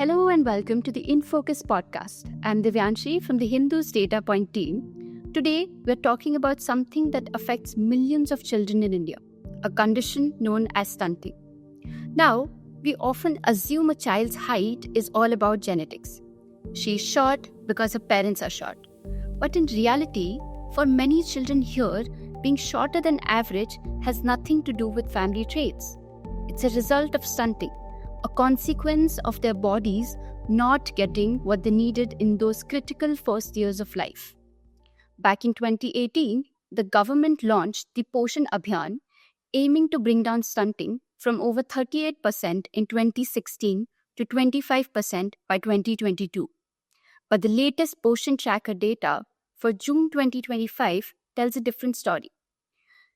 Hello and welcome to the In Focus podcast. I'm Divyanshi from the Hindus Data Point team. Today, we're talking about something that affects millions of children in India, a condition known as stunting. Now, we often assume a child's height is all about genetics. She's short because her parents are short. But in reality, for many children here, being shorter than average has nothing to do with family traits. It's a result of stunting, a consequence of their bodies not getting what they needed in those critical first years of life. Back in 2018, the government launched the Poshan Abhiyan, aiming to bring down stunting from over 38% in 2016 to 25% by 2022. But the latest Poshan Tracker data for June 2025 tells a different story.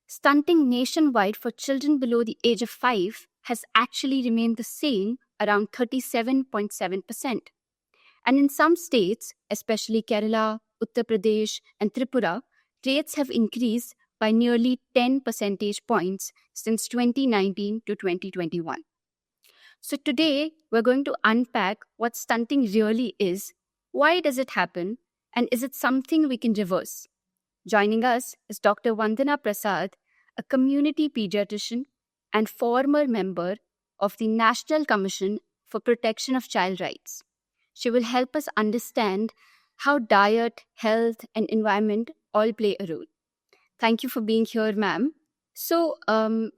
Stunting nationwide for children below the age of 5 has actually remained the same, around 37.7%. And in some states, especially Kerala, Uttar Pradesh, and Tripura, rates have increased by nearly 10 percentage points since 2019 to 2021. So today, we're going to unpack what stunting really is, why does it happen, and is it something we can reverse? Joining us is Dr. Vandana Prasad, a community pediatrician and former member of the National Commission for Protection of Child Rights. She will help us understand how diet, health, and environment all play a role. Thank you for being here, ma'am. So,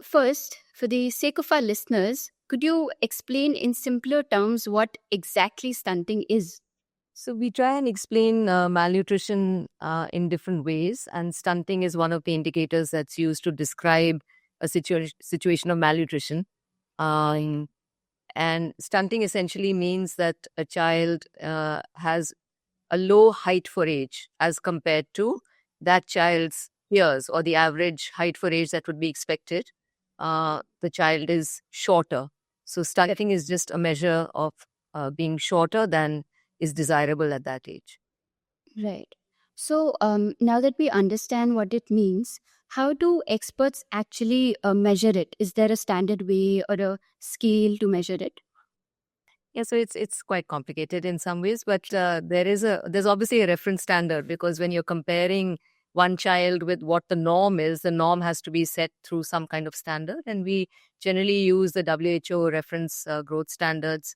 first, for the sake of our listeners, could you explain in simpler terms what exactly stunting is? So we try and explain malnutrition in different ways, and stunting is one of the indicators that's used to describe a situation of malnutrition. And stunting essentially means that a child has a low height for age as compared to that child's peers or the average height for age that would be expected. The child is shorter. So stunting is just a measure of being shorter than is desirable at that age. Right. So now that we understand what it means, how do experts actually measure it? Is there a standard way or a scale to measure it? Yeah, so it's quite complicated in some ways, but there's obviously a reference standard, because when you're comparing one child with what the norm is, the norm has to be set through some kind of standard, and we generally use the WHO reference growth standards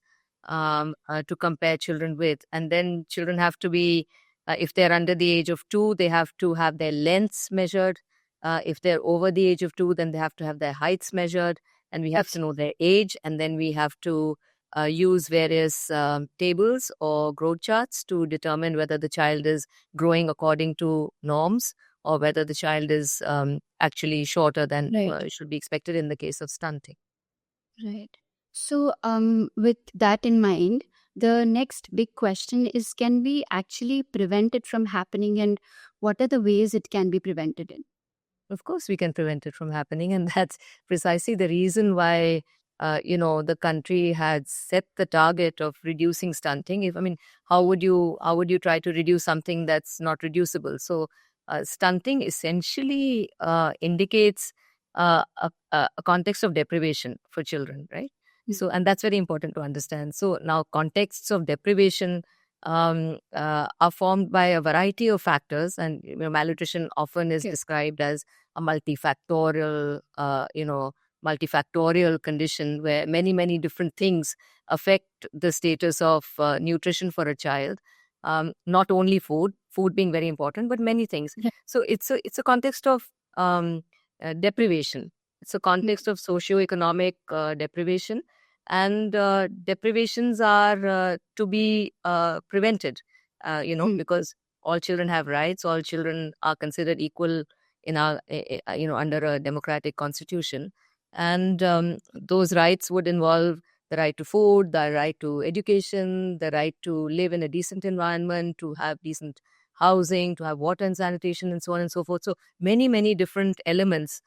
to compare children with. And then children have to be, if they're under the age of 2, they have to have their lengths measured. If they're over the age of 2, then they have to have their heights measured, and we have to know their age, and then we have to use various tables or growth charts to determine whether the child is growing according to norms or whether the child is actually shorter than should be expected in the case of stunting. Right. So, with that in mind, the next big question is, can we actually prevent it from happening, and what are the ways it can be prevented in? Of course, we can prevent it from happening. And that's precisely the reason why, the country had set the target of reducing stunting. How would you try to reduce something that's not reducible? So stunting essentially indicates a context of deprivation for children, right? So, and that's very important to understand. So now contexts of deprivation are formed by a variety of factors, and malnutrition often is described as a multifactorial condition where many different things affect the status of nutrition for a child. Not only food being very important, but many things. So it's a context of deprivation. It's a context of socioeconomic deprivation, and deprivations are to be prevented. Because all children have rights. All children are considered equal in our under a democratic constitution, and those rights would involve the right to food, the right to education, the right to live in a decent environment, to have decent housing, to have water and sanitation, and so on and so forth. So many different elements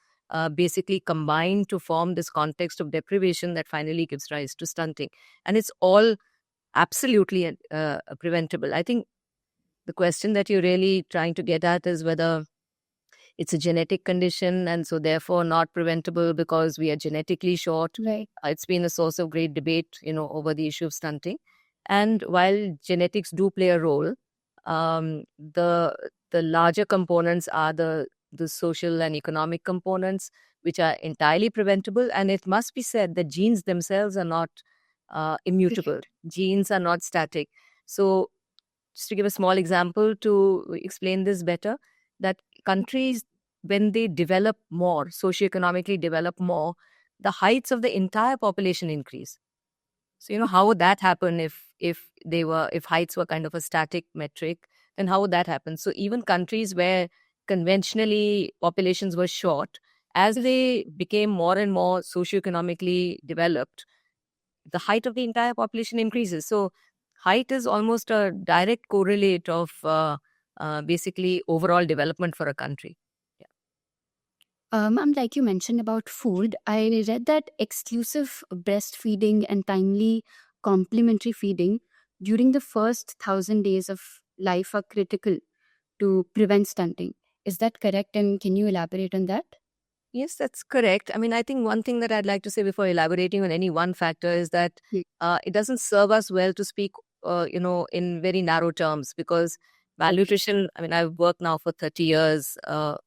basically combine to form this context of deprivation that finally gives rise to stunting, and it's all absolutely preventable. I think the question that you're really trying to get at is whether it's a genetic condition and so therefore not preventable because we are genetically short. Right. It's been a source of great debate, over the issue of stunting. And while genetics do play a role, the larger components are the social and economic components, which are entirely preventable. And it must be said that genes themselves are not immutable. Correct. Genes are not static. So, just to give a small example to explain this better, that countries, when they develop more, socioeconomically develop more, the heights of the entire population increase. So, how would that happen if heights were kind of a static metric, then how would that happen? So even countries where conventionally populations were short, as they became more and more socioeconomically developed, the height of the entire population increases. So height is almost a direct correlate of basically overall development for a country. Yeah. Ma'am, like you mentioned about food, I read that exclusive breastfeeding and timely complementary feeding during the first 1,000 days of life are critical to prevent stunting. Is that correct? And can you elaborate on that? Yes, that's correct. I mean, I think one thing that I'd like to say before elaborating on any one factor is that Yeah. it doesn't serve us well to speak, in very narrow terms, because malnutrition, I mean, I've worked now for 30 years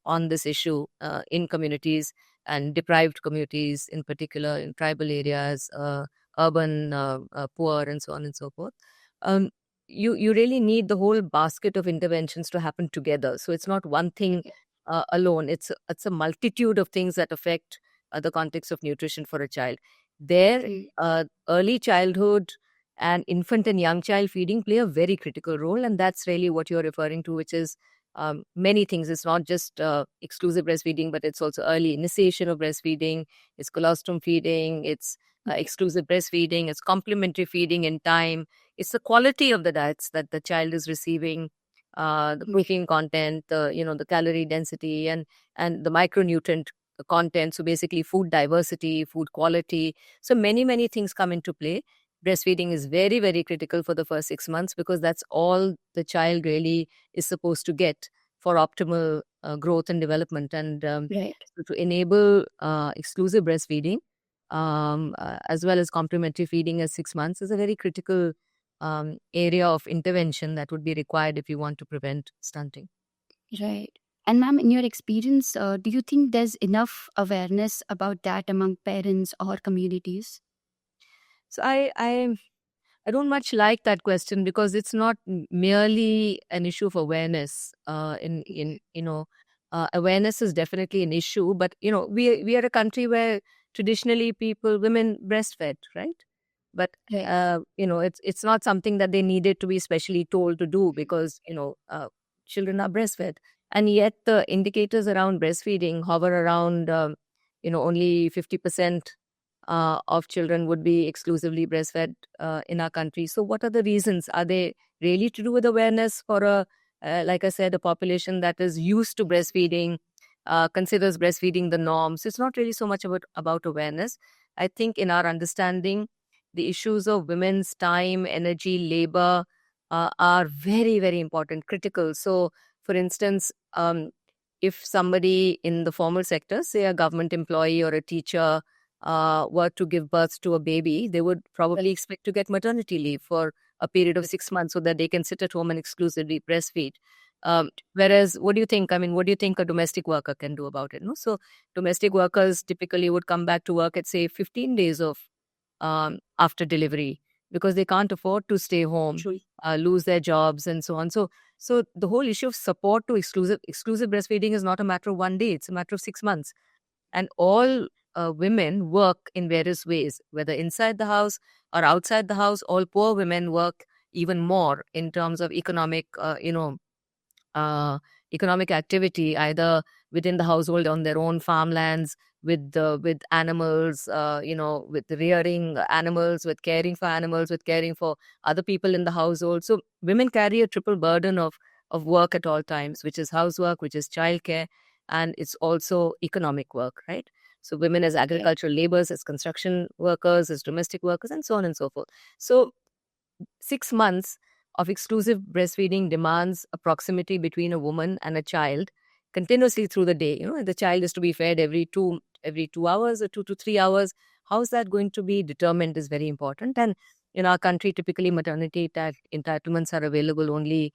on this issue in communities and deprived communities, in particular in tribal areas, urban, poor, and so on and so forth. Um, you really need the whole basket of interventions to happen together. So it's not one thing alone. It's a multitude of things that affect the context of nutrition for a child. There, Mm. early childhood and infant and young child feeding play a very critical role, and that's really what you're referring to, which is many things. It's not just exclusive breastfeeding, but it's also early initiation of breastfeeding. It's colostrum feeding. It's exclusive breastfeeding. It's complementary feeding in time. It's the quality of the diets that the child is receiving, the protein content, the calorie density, and the micronutrient content. So basically, food diversity, food quality. So many things come into play. Breastfeeding is very very critical for the first 6 months, because that's all the child really is supposed to get for optimal growth and development. And Right. so to enable exclusive breastfeeding, as well as complementary feeding at 6 months, is a very critical area of intervention that would be required if you want to prevent stunting. Right. And ma'am, in your experience, do you think there's enough awareness about that among parents or communities? So I don't much like that question, because it's not merely an issue of awareness. In awareness is definitely an issue, but we are a country where traditionally women breastfed, right? But Right. it's not something that they needed to be specially told to do, because children are breastfed, and yet the indicators around breastfeeding hover around only 50% of children would be exclusively breastfed in our country. So, what are the reasons? Are they really to do with awareness for like I said, a population that is used to breastfeeding, considers breastfeeding the norm? So, it's not really so much about awareness. I think in our understanding, the issues of women's time, energy, labor are very, very important, critical. So, for instance, if somebody in the formal sector, say a government employee or a teacher, were to give birth to a baby, they would probably expect to get maternity leave for a period of 6 months, so that they can sit at home and exclusively breastfeed. Whereas, what do you think? I mean, what do you think a domestic worker can do about it? No, so domestic workers typically would come back to work at, say, 15 days of after delivery, because they can't afford to stay home, True. lose their jobs, and so on. So the whole issue of support to exclusive breastfeeding is not a matter of one day; it's a matter of 6 months. And all women work in various ways, whether inside the house or outside the house. All poor women work even more in terms of uh, economic activity, either within the household, on their own farmlands, with animals, with rearing animals, with caring for animals, with caring for other people in the household. So women carry a triple burden of work at all times, which is housework, which is childcare, and it's also economic work, right? So women as Right. agricultural laborers, as construction workers, as domestic workers, and so on and so forth. So 6 months of exclusive breastfeeding demands a proximity between a woman and a child continuously through the day. The child is to be fed every 2 hours or 2 to 3 hours. How is that going to be determined is very important. And in our country, typically maternity entitlements are available only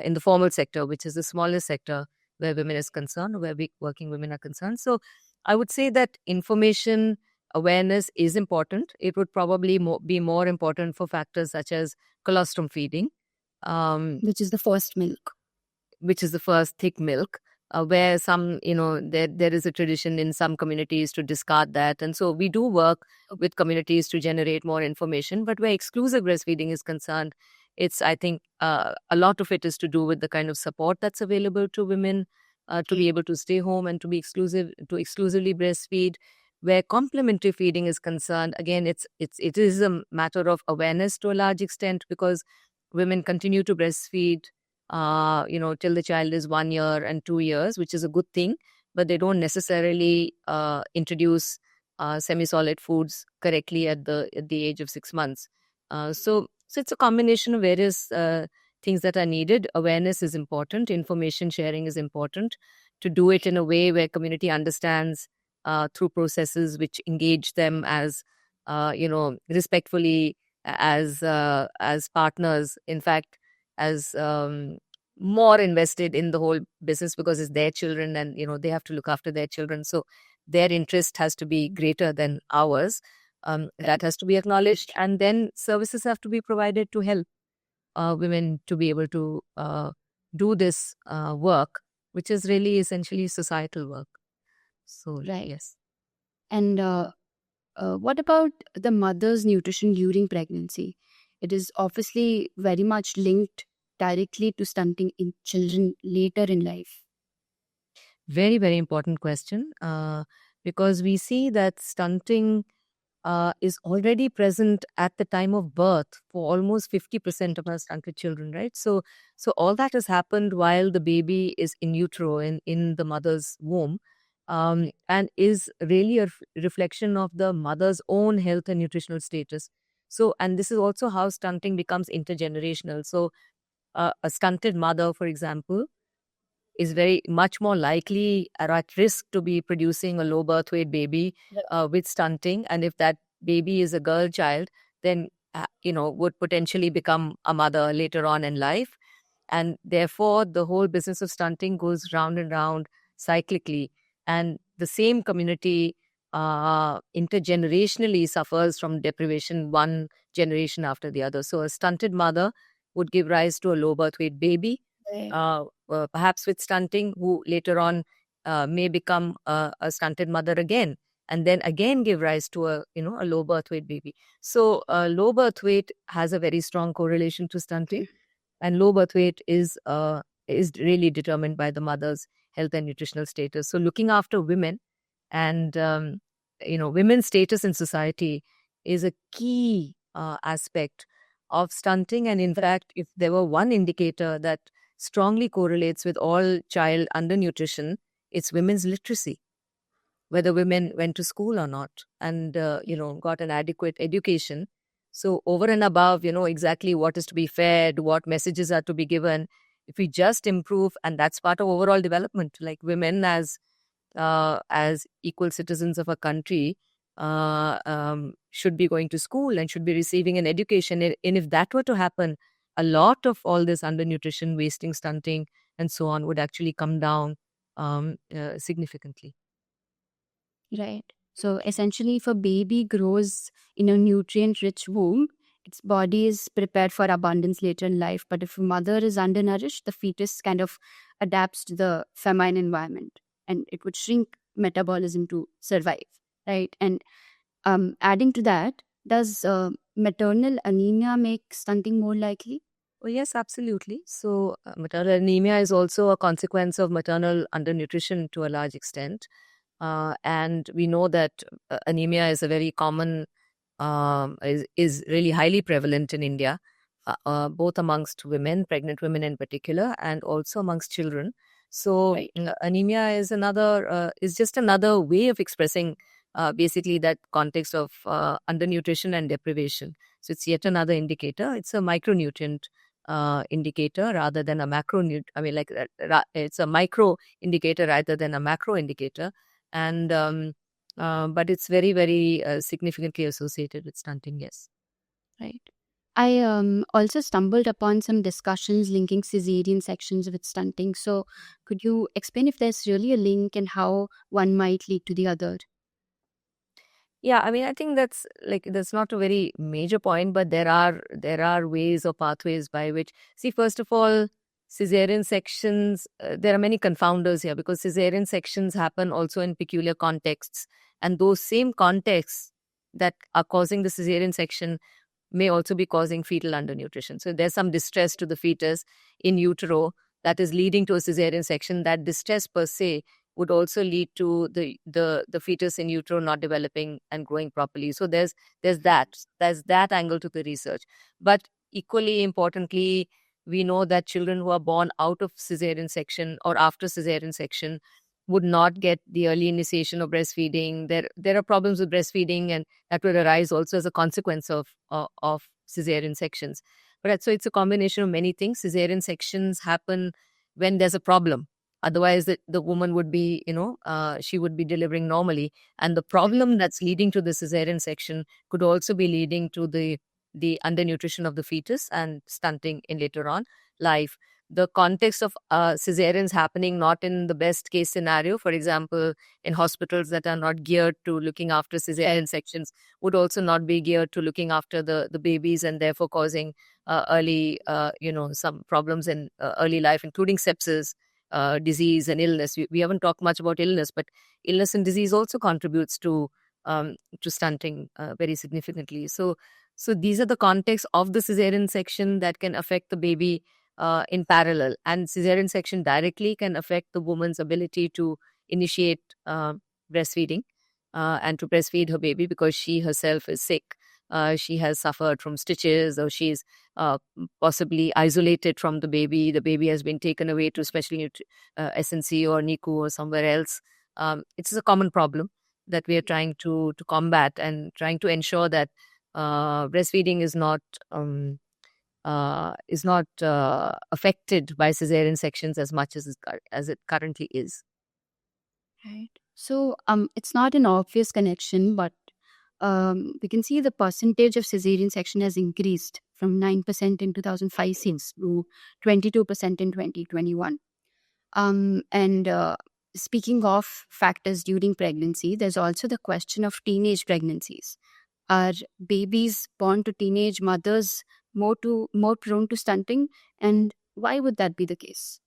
in the formal sector, which is the smallest sector where women is concerned, or where working women are concerned. So I would say that information awareness is important. It would probably be more important for factors such as colostrum feeding, which is the first milk. which is the first thick milk, where some, there is a tradition in some communities to discard that. And so we do work with communities to generate more information. But where exclusive breastfeeding is concerned, I think a lot of it is to do with the kind of support that's available to women to be able to stay home and to exclusively breastfeed. Where complementary feeding is concerned, again, it is a matter of awareness to a large extent, because women continue to breastfeed till the child is 1 year and 2 years, which is a good thing, but they don't necessarily introduce semi-solid foods correctly at the age of 6 months. So it's a combination of various things that are needed. Awareness is important. Information sharing is important. To do it in a way where community understands through processes which engage them as respectfully, as partners, in fact, as more invested in the whole business, because it's their children, and they have to look after their children. So their interest has to be greater than ours. That has to be acknowledged, and then services have to be provided to help women to be able to do this work, which is really essentially societal work. So Right. Yes. And what about the mother's nutrition during pregnancy? It is obviously very much linked directly to stunting in children later in life. Very, very important question, because we see that stunting is already present at the time of birth for almost 50% of our stunted children, right? So all that has happened while the baby is in utero, in the mother's womb, and is really a reflection of the mother's own health and nutritional status. So, and this is also how stunting becomes intergenerational. So a stunted mother, for example, is very much more likely or at risk to be producing a low birth weight baby with stunting. And if that baby is a girl child, then would potentially become a mother later on in life. And therefore, the whole business of stunting goes round and round cyclically. And the same community intergenerationally suffers from deprivation, one generation after the other. So a stunted mother would give rise to a low birth weight baby, perhaps with stunting, who later on may become a stunted mother again, and then again give rise to a low birth weight baby. So low birth weight has a very strong correlation to stunting, and low birth weight is really determined by the mother's health and nutritional status. So looking after women and women's status in society is a key aspect of stunting. And in fact, if there were one indicator that strongly correlates with all child undernutrition, it's women's literacy, whether women went to school or not, and got an adequate education. So over and above, exactly what is to be fed, what messages are to be given, if we just improve, and that's part of overall development, like women as equal citizens of a country should be going to school and should be receiving an education. And if that were to happen, a lot of all this undernutrition, wasting, stunting, and so on would actually come down significantly. Right. So essentially, if a baby grows in a nutrient-rich womb, its body is prepared for abundance later in life. But if a mother is undernourished, the fetus kind of adapts to the feminine environment, and it would shrink metabolism to survive. Right. And adding to that, does maternal anemia make stunting more likely? Oh, yes, absolutely. So maternal anemia is also a consequence of maternal undernutrition to a large extent. And we know that anemia is a very common, is really highly prevalent in India, both amongst women, pregnant women in particular, and also amongst children. So anemia is just another way of expressing basically that context of undernutrition and deprivation. So it's yet another indicator. It's a micronutrient indicator rather than a it's a micro indicator rather than a macro indicator. And but it's very, very significantly associated with stunting, yes. Right. I also stumbled upon some discussions linking cesarean sections with stunting. So, could you explain if there's really a link and how one might lead to the other? Yeah, I mean, I think that's not a very major point, but there are ways or pathways by which, see, first of all, cesarean sections. There are many confounders here because cesarean sections happen also in peculiar contexts, and those same contexts that are causing the cesarean section may also be causing fetal undernutrition. So there's some distress to the fetus in utero that is leading to a cesarean section. That distress per se would also lead to the fetus in utero not developing and growing properly. So there's that angle to the research. But equally importantly, we know that children who are born out of cesarean section or after cesarean section would not get the early initiation of breastfeeding. There are problems with breastfeeding, and that would arise also as a consequence of cesarean sections. But so it's a combination of many things. Cesarean sections happen when there's a problem. Otherwise, the woman would be, she would be delivering normally. And the problem that's leading to the cesarean section could also be leading to the undernutrition of the fetus and stunting in later on life. The context of cesareans happening not in the best case scenario, for example, in hospitals that are not geared to looking after cesarean sections, would also not be geared to looking after the babies, and therefore causing early, some problems in early life, including sepsis, disease, and illness. We haven't talked much about illness, but illness and disease also contributes to stunting very significantly. So these are the contexts of the cesarean section that can affect the baby in parallel, and cesarean section directly can affect the woman's ability to initiate breastfeeding and to breastfeed her baby because she herself is sick. She has suffered from stitches, or she's possibly isolated from the baby. The baby has been taken away to SNC or NICU or somewhere else. It's a common problem that we are trying to combat, and trying to ensure that breastfeeding is not affected by cesarean sections as much as it currently is. Right. So, it's not an obvious connection, but we can see the percentage of cesarean section has increased from 9% in 2005 since to 22% in 2021. And speaking of factors during pregnancy, there's also the question of teenage pregnancies. Are babies born to teenage mothers more prone to stunting, and why would that be the case?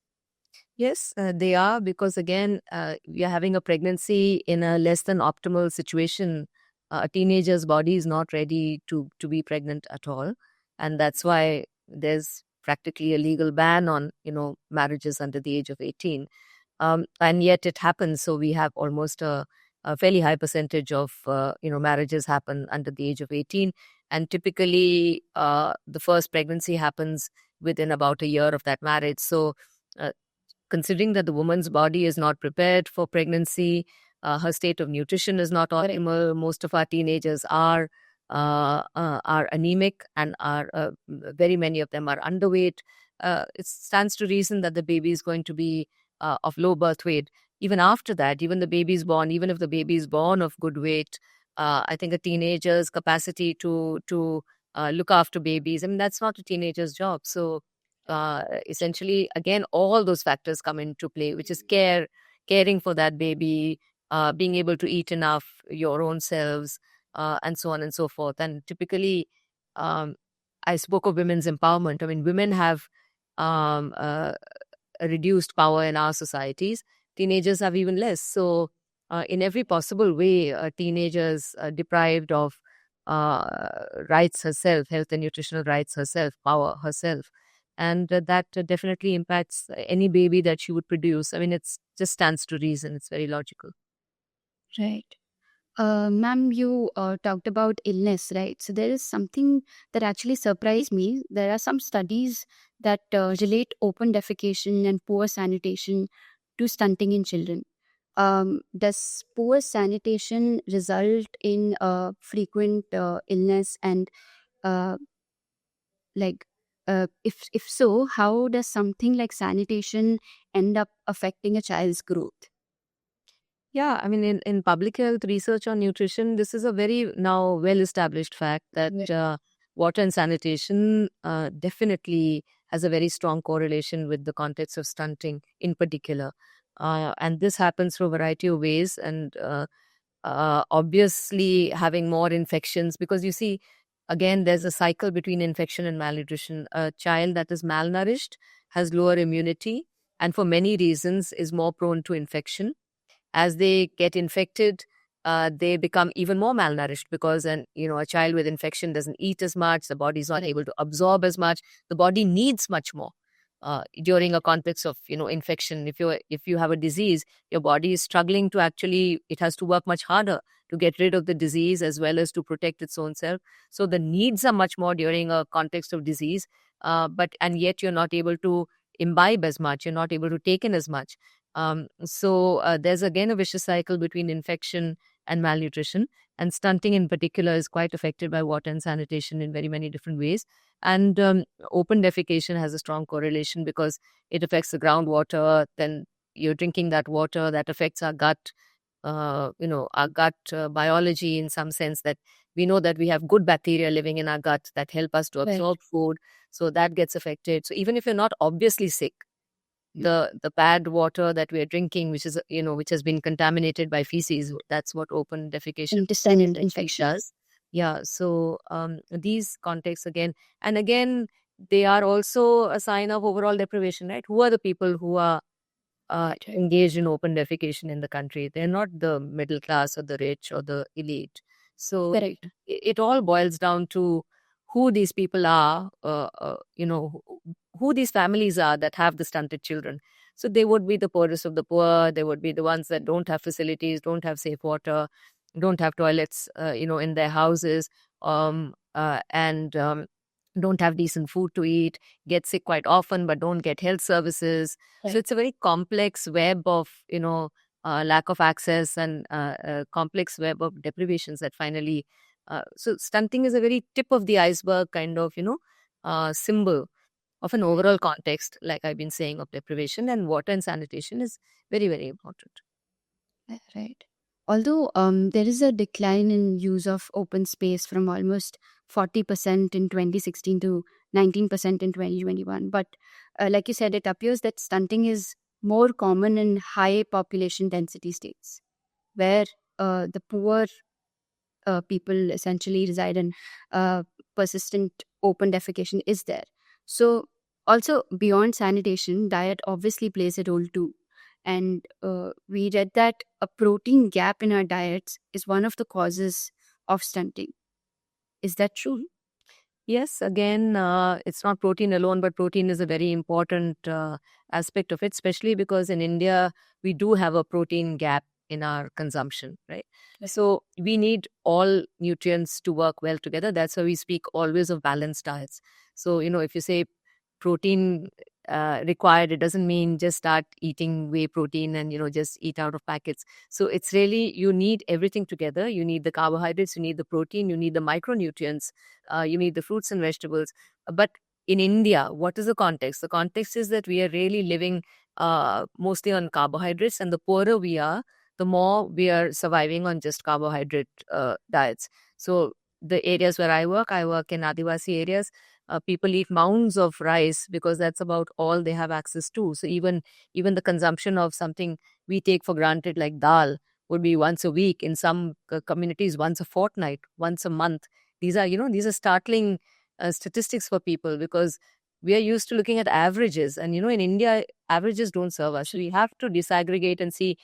Yes, they are, because again, we are having a pregnancy in a less than optimal situation. A teenager's body is not ready to be pregnant at all, and that's why there's practically a legal ban on marriages under the age of 18. And yet it happens. So we have almost a fairly high percentage of marriages happen under the age of 18, and typically the first pregnancy happens within about a year of that marriage. So uh, considering that the woman's body is not prepared for pregnancy, her state of nutrition is not optimal. Most of our teenagers are anemic, and are very many of them are underweight. It stands to reason that the baby is going to be of low birth weight. Even after that, even the baby is born, even if the baby is born of good weight, I think a teenager's capacity to look after babies, I mean, that's not a teenager's job. So essentially, again, all those factors come into play, which is caring for that baby, being able to eat enough your own selves, and so on and so forth. And typically, um, I spoke of women's empowerment. I mean, women have um, uh, a reduced power in our societies. Teenagers have even less. So, in every possible way, teenagers deprived of rights herself, health and nutritional rights herself, power herself. And that definitely impacts any baby that she would produce. I mean, it just stands to reason. It's very logical. Right. Ma'am, you talked about illness, right? So there is something that actually surprised me. There are some studies that relate open defecation and poor sanitation to stunting in children. Does poor sanitation result in frequent illness, and uh, like if so, how does something like sanitation end up affecting a child's growth? Yeah, I mean, in public health research on nutrition, this is a very now well established fact that Right. water and sanitation definitely has a very strong correlation with the context of stunting in particular. And this happens through a variety of ways. And obviously having more infections, because you see, again, there's a cycle between infection and malnutrition. A child that is malnourished has lower immunity and for many reasons is more prone to infection. As they get infected, they become even more malnourished because a child with infection doesn't eat as much, the body's not able to absorb as much, the body needs much more. During a context of infection, if you have a disease, your body is struggling to actually, it has to work much harder to get rid of the disease as well as to protect its own self. So the needs are much more during a context of disease, and yet you're not able to imbibe as much, you're not able to take in as much. So there's again a vicious cycle between infection and malnutrition, and stunting in particular is quite affected by water and sanitation in very many different ways. And open defecation has a strong correlation because it affects the groundwater. Then you're drinking that water, that affects our gut, our gut biology, in some sense, that we know that we have good bacteria living in our gut that help us to absorb food. So that gets affected. So even if you're not obviously sick, the bad water that we are drinking, which has been contaminated by feces, that's what open defecation intestinal infection does. Yeah. So these contexts again, they are also a sign of overall deprivation, right? Who are the people who are engaged in open defecation in the country? They're not the middle class or the rich or the elite. So it all boils down to who these people are, who these families are that have the stunted children. So they would be the poorest of the poor. They would be the ones that don't have facilities, don't have safe water, don't have toilets, in their houses, and don't have decent food to eat, get sick quite often, but don't get health services. So it's a very complex web of, lack of access and a complex web of deprivations that finally. So stunting is a very tip of the iceberg kind of, symbol of an overall context, like I've been saying, of deprivation, and water and sanitation is very, very important. Right. Although there is a decline in use of open space from almost 40% in 2016 to 19% in 2021. But like you said, it appears that stunting is more common in high population density states where the poor people essentially reside and persistent open defecation is there. So also beyond sanitation, diet obviously plays a role too. And we read that a protein gap in our diets is one of the causes of stunting. Is that true? Yes, again, it's not protein alone, but protein is a very important aspect of it, especially because in India, we do have a protein gap in our consumption, right? So we need all nutrients to work well together. That's why we speak always of balanced diets. So, if you say protein required, it doesn't mean just start eating whey protein and, just eat out of packets. So it's really, you need everything together. You need the carbohydrates, you need the protein, you need the micronutrients, you need the fruits and vegetables. But in India, what is the context? The context is that we are really living mostly on carbohydrates, and the poorer we are, the more we are surviving on just carbohydrate diets. So the areas where I work in Adivasi areas. People eat mounds of rice because that's about all they have access to. So even the consumption of something we take for granted like dal would be once a week. In some communities, once a fortnight, once a month. These are startling statistics for people because we are used to looking at averages. And, in India, averages don't serve us. So we have to disaggregate and see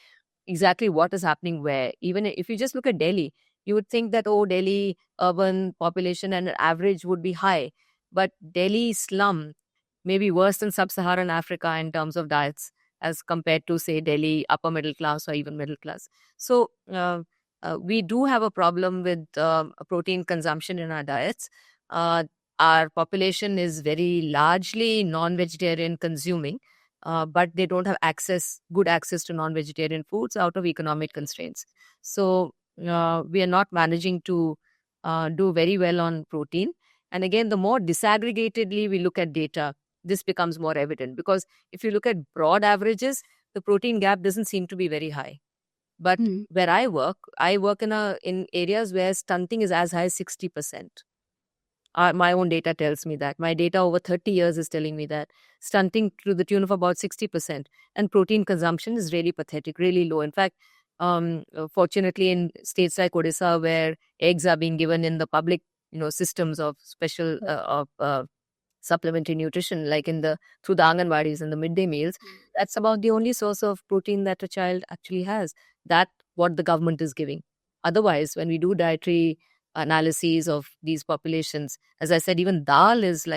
exactly what is happening where. Even if you just look at Delhi, you would think that, Delhi urban population and average would be high. But Delhi slum may be worse than sub-Saharan Africa in terms of diets as compared to, say, Delhi upper middle class or even middle class. So we do have a problem with protein consumption in our diets. Our population is very largely non-vegetarian consuming, but they don't have good access to non-vegetarian foods out of economic constraints. So we are not managing to do very well on protein. And again, the more disaggregatedly we look at data, this becomes more evident because if you look at broad averages, the protein gap doesn't seem to be very high. But where I work in areas where stunting is as high as 60%. My own data tells me that. My data over 30 years is telling me that. Stunting to the tune of about 60%. And protein consumption is really pathetic, really low. In fact, fortunately, in states like Odisha, where eggs are being given in the public, systems of special of supplementary nutrition, like through the Anganwadis and the midday meals, that's about the only source of protein that a child actually has. That what the government is giving. Otherwise, when we do dietary analyses of these populations, as I said, even dal is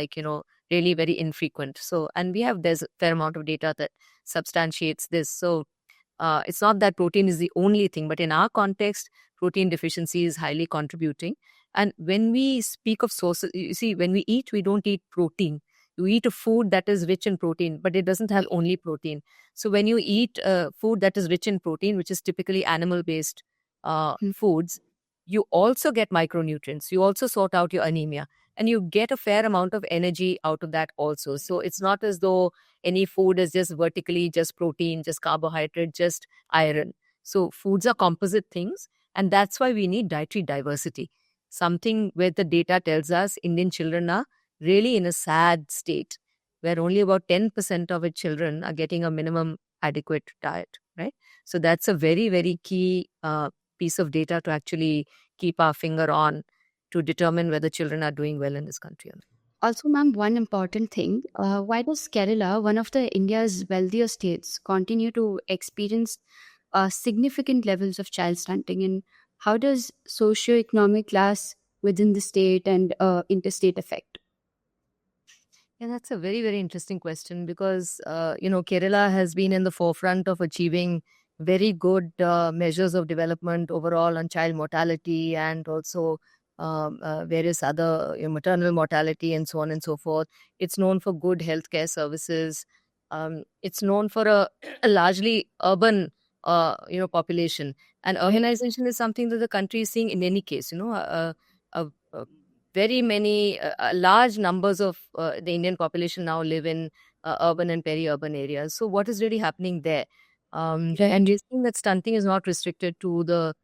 really very infrequent. So, and there's a fair amount of data that substantiates this. So, it's not that protein is the only thing, but in our context, protein deficiency is highly contributing. And when we speak of sources, you see, when we eat, we don't eat protein. You eat a food that is rich in protein, but it doesn't have only protein. So when you eat food that is rich in protein, which is typically animal-based foods, you also get micronutrients. You also sort out your anemia, and you get a fair amount of energy out of that also. So it's not as though any food is just vertically just protein, just carbohydrate, just iron. So foods are composite things, and that's why we need dietary diversity. Something where the data tells us Indian children are really in a sad state, where only about 10% of its children are getting a minimum adequate diet, right? So that's a very, very key piece of data to actually keep our finger on to determine whether children are doing well in this country or not. Also, ma'am, one important thing, why does Kerala, one of the India's wealthier states, continue to experience significant levels of child stunting? And how does socioeconomic class within the state and interstate affect? Yeah, that's a very, very interesting question because, Kerala has been in the forefront of achieving very good measures of development overall on child mortality and also various other maternal mortality and so on and so forth. It's known for good healthcare services. It's known for a largely urban, population. And urbanization is something that the country is seeing in any case, very many large numbers of the Indian population now live in urban and peri-urban areas. So what is really happening there? And we're seeing that stunting is not restricted to the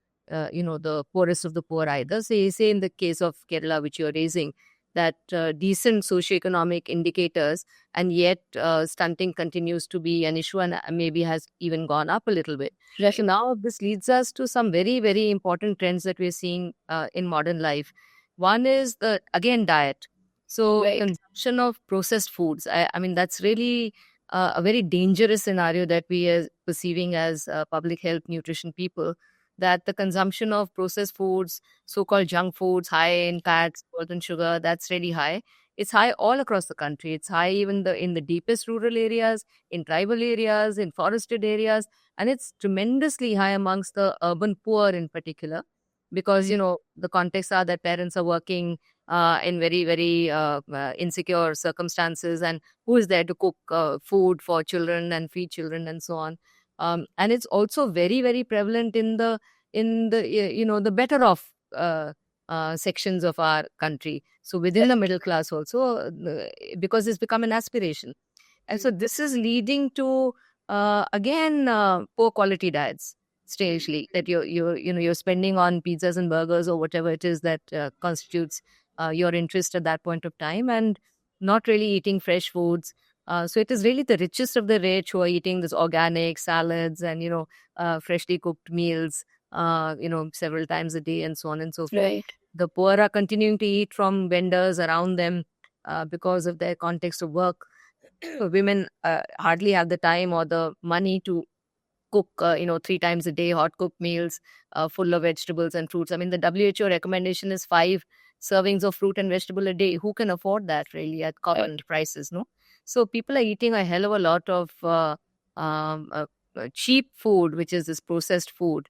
poorest of the poor either. So you say in the case of Kerala, which you're raising, that decent socioeconomic indicators, and yet stunting continues to be an issue and maybe has even gone up a little bit. Right. So now this leads us to some very, very important trends that we're seeing in modern life. One is again diet. So Right. consumption of processed foods. I mean that's really a very dangerous scenario that we are perceiving as public health nutrition people. That the consumption of processed foods, so-called junk foods, high in fats, salt, and sugar, that's really high. It's high all across the country. It's high even in the deepest rural areas, in tribal areas, in forested areas, and it's tremendously high amongst the urban poor in particular because the contexts are that parents are working in very, very insecure circumstances, and who is there to cook food for children and feed children and so on. And it's also very, very prevalent in the the better off sections of our country. So within the middle class also, because it's become an aspiration, and so this is leading to again poor quality diets. Strangely, that you're spending on pizzas and burgers or whatever it is that constitutes your interest at that point of time, and not really eating fresh foods. So it is really the richest of the rich who are eating this organic salads and freshly cooked meals, several times a day and so on and so forth. Right. The poor are continuing to eat from vendors around them because of their context of work. Women hardly have the time or the money to cook, 3 times a day, hot cooked meals full of vegetables and fruits. I mean, the WHO recommendation is 5 servings of fruit and vegetable a day. Who can afford that really at common prices, no? So people are eating a hell of a lot of cheap food, which is this processed food,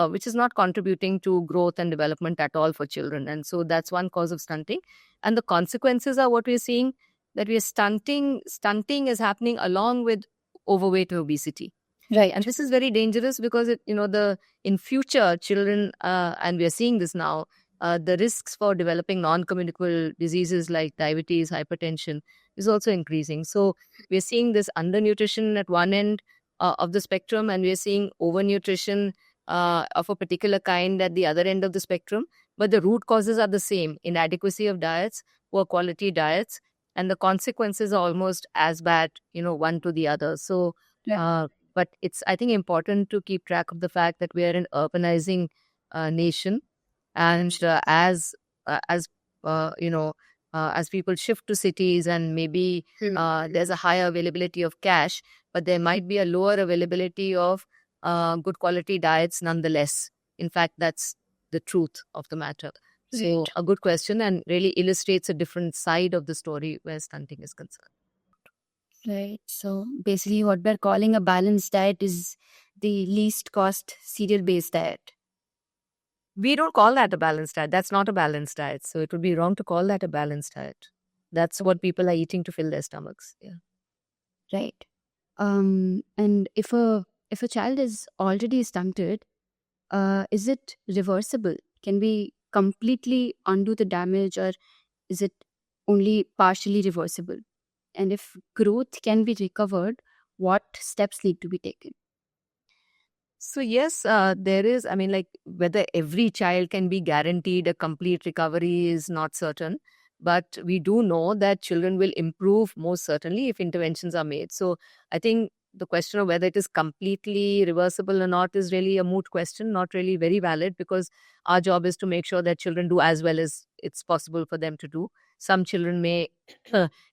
which is not contributing to growth and development at all for children. And so that's one cause of stunting. And the consequences are what we're seeing, that we are stunting. Stunting is happening along with overweight and obesity. Right. And this is very dangerous because in future children, and we are seeing this now, the risks for developing non-communicable diseases like diabetes, hypertension is also increasing. So we are seeing this undernutrition at one end of the spectrum, and we are seeing overnutrition of a particular kind at the other end of the spectrum. but the root causes are the same: inadequacy of diets, poor quality diets, and the consequences are almost as bad, one to the other. So, but it's, I think, important to keep track of the fact that we are an urbanizing nation, and as as people shift to cities, and maybe there's a higher availability of cash, but there might be a lower availability of good quality diets nonetheless. In fact, that's the truth of the matter. So a good question, and really illustrates a different side of the story where stunting is concerned. Right. So basically, what we're calling a balanced diet is the least cost cereal based diet. We don't call that a balanced diet. That's not a balanced diet. So it would be wrong to call that a balanced diet. That's what people are eating to fill their stomachs. Yeah. Right. And if a child is already stunted, is it reversible? Can we completely undo the damage, or is it only partially reversible? And if growth can be recovered, what steps need to be taken? So yes, there is, I mean, like, whether every child can be guaranteed a complete recovery is not certain. But we do know that children will improve most certainly if interventions are made. So I think the question of whether it is completely reversible or not is really a moot question, not really very valid, because our job is to make sure that children do as well as it's possible for them to do. Some children may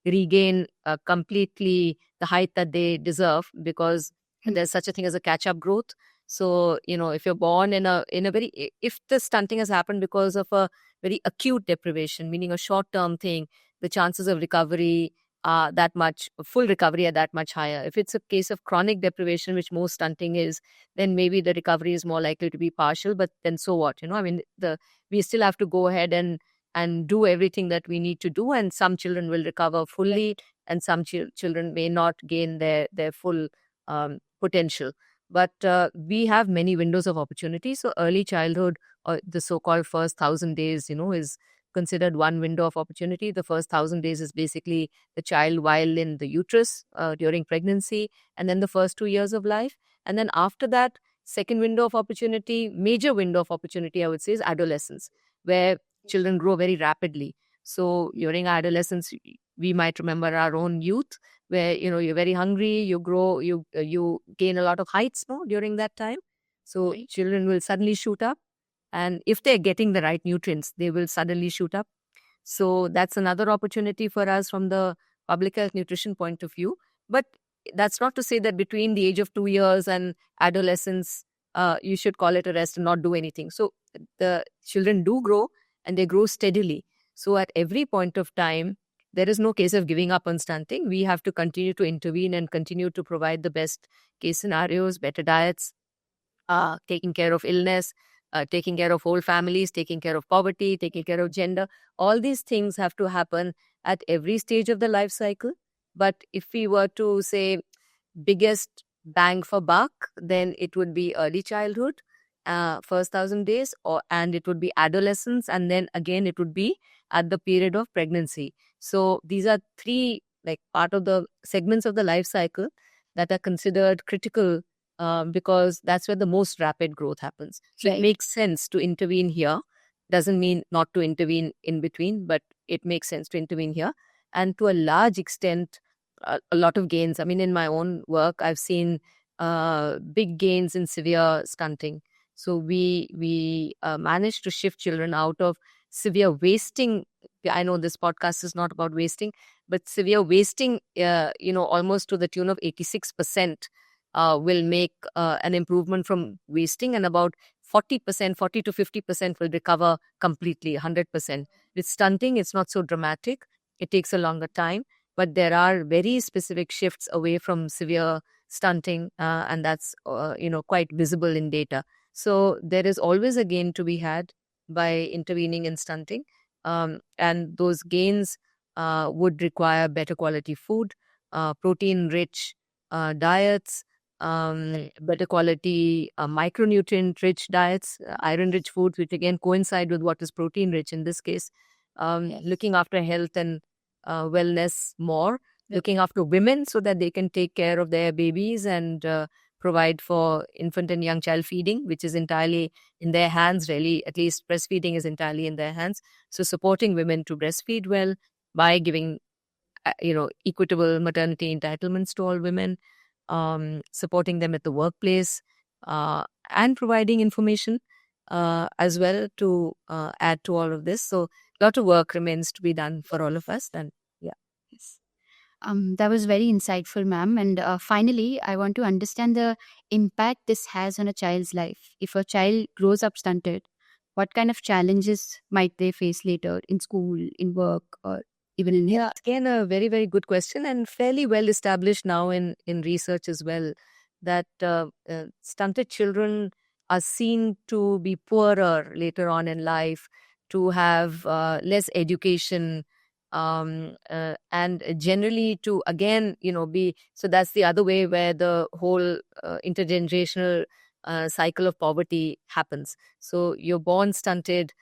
regain completely the height that they deserve, because there's such a thing as a catch-up growth. So, if you're born in a very, if the stunting has happened because of a very acute deprivation, meaning a short-term thing, the chances of recovery are that much, full recovery are that much higher. If it's a case of chronic deprivation, which most stunting is, then maybe the recovery is more likely to be partial, but then so what? I mean, we still have to go ahead and do everything that we need to do, and some children will recover fully, and some children may not gain their full potential. But we have many windows of opportunity. So early childhood, or the so-called first 1,000 days, is considered one window of opportunity. The first 1,000 days is basically the child while in the uterus during pregnancy, and then the first 2 years of life. And then after that, second window of opportunity, major window of opportunity, I would say, is adolescence, where children grow very rapidly. So during adolescence, we might remember our own youth, where you're very hungry, you grow, you gain a lot of heights during that time. So children will suddenly shoot up, and if they're getting the right nutrients, they will suddenly shoot up. So that's another opportunity for us from the public health nutrition point of view. But that's not to say that between the age of 2 years and adolescence, you should call it a rest and not do anything. So the children do grow, and they grow steadily. So at every point of time, there is no case of giving up on stunting. We have to continue to intervene and continue to provide the best case scenarios, better diets, taking care of illness, taking care of whole families, taking care of poverty, taking care of gender. All these things have to happen at every stage of the life cycle. But if we were to say biggest bang for buck, then it would be early childhood, first 1,000 days, and it would be adolescence, and then again it would be at the period of pregnancy. So these are three part of the segments of the life cycle that are considered critical, because that's where the most rapid growth happens. So it makes sense to intervene here. Doesn't mean not to intervene in between, but it makes sense to intervene here. And to a large extent, a lot of gains. I mean, in my own work, I've seen big gains in severe stunting. So we managed to shift children out of severe wasting. I know this podcast is not about wasting, but severe wasting, almost to the tune of 86%, will make an improvement from wasting, and about 40%, 40 to 50% will recover completely, 100%. With stunting, it's not so dramatic. It takes a longer time, but there are very specific shifts away from severe stunting, and that's quite visible in data. So there is always a gain to be had by intervening in stunting, and those gains would require better quality food, protein-rich diets, better quality micronutrient-rich diets, iron-rich foods, which again coincide with what is protein-rich in this case, looking after health and wellness more, looking after women so that they can take care of their babies and provide for infant and young child feeding, which is entirely in their hands, really. At least breastfeeding is entirely in their hands. So supporting women to breastfeed well by giving equitable maternity entitlements to all women, supporting them at the workplace, and providing information as well to add to all of this. So a lot of work remains to be done for all of us. And yeah. Yes. That was very insightful, ma'am. And finally, I want to understand the impact this has on a child's life. If a child grows up stunted, what kind of challenges might they face later in school, in work, or even in health? Again, a very, very good question, and fairly well established now in research as well, that stunted children are seen to be poorer later on in life, to have less education, and generally to, again, be, so that's the other way where the whole intergenerational cycle of poverty happens. So you're born stunted,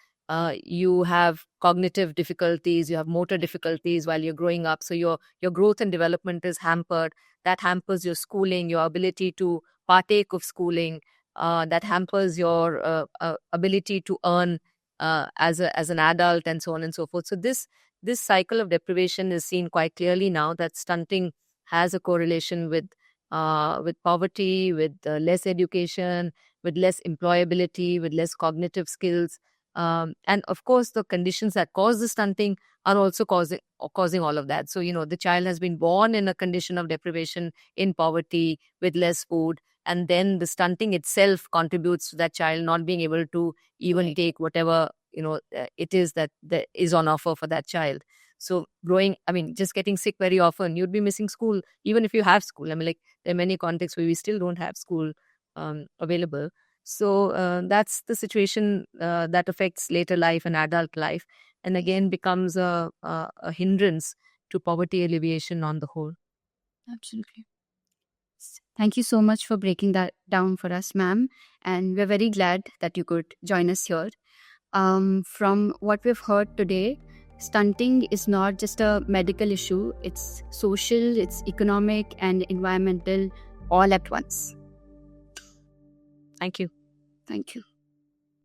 you have cognitive difficulties, you have motor difficulties while you're growing up. So your growth and development is hampered. That hampers your schooling, your ability to partake of schooling. That hampers your ability to earn as an adult, and so on and so forth. So this cycle of deprivation is seen quite clearly now, that stunting has a correlation with poverty, with less education, with less employability, with less cognitive skills. And of course, the conditions that cause the stunting are also causing all of that. So, the child has been born in a condition of deprivation, in poverty, with less food. And then the stunting itself contributes to that child not being able to even take whatever, it is that is on offer for that child. So just getting sick very often, you'd be missing school, even if you have school. There are many contexts where we still don't have school available. So that's the situation that affects later life and adult life, and again becomes a hindrance to poverty alleviation on the whole. Absolutely. Thank you so much for breaking that down for us, ma'am. And we're very glad that you could join us here. From what we've heard today, stunting is not just a medical issue, it's social, it's economic, and environmental all at once. Thank you. Thank you.